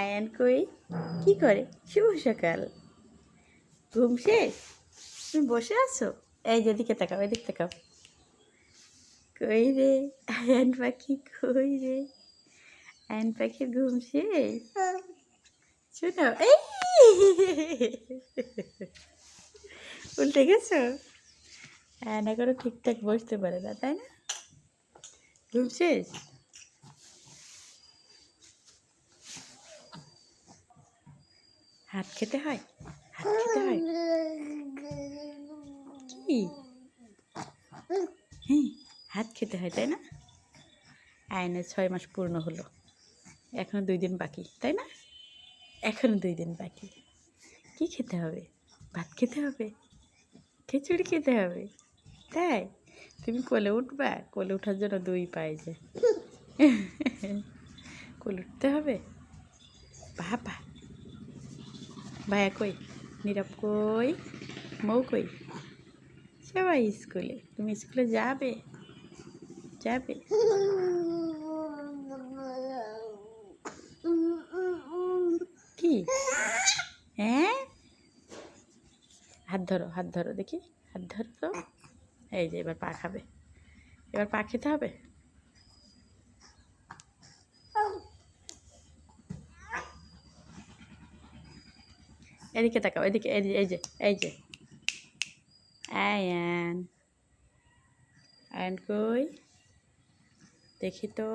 আয়ান কই কি করে? শুভ সকাল। ঘুম শেষ? তুমি বসে আছো? এই যে এদিকে তাকাও, এদিকে তাকাও। কই রে আয়ান পাখি, কই রে আয়ান পাখির ঘুম শেষ? শোনো এই উল্টে গেছো। আয়ান এখনো ঠিকঠাক বসতে পারে না, তাই না? ঘুম শেষ? হাত খেতে হয়, হাত খেতে হয়। কি? হ্যাঁ, হাত খেতে হয়, তাই না? আয়নের 6 মাস পূর্ণ হলো, এখনো 2 দিন বাকি, তাই না? এখনো 2 দিন বাকি। কি খেতে হবে? ভাত খেতে হবে, খিচুড়ি খেতে হবে, তাই? তুমি কোলে উঠবা? কোলে ওঠার জন্য 2 পাই যে কোলে উঠতে হবে। বাবা, ভাইয়া কই? নীরব কই? মৌ কই? সবাই স্কুলে। তুমি স্কুলে যাবে? যাবে? কি? হ্যাঁ, হাত ধরো, হাত ধরো দেখি, হাত ধরো তো। এই যে এবার পা খাবে, এবার পা খেতে হবে। এদিকে তাকাও, এদিকে, এই যে এই যে এই যে আয়ান, আয়ান কই? দেখি তো।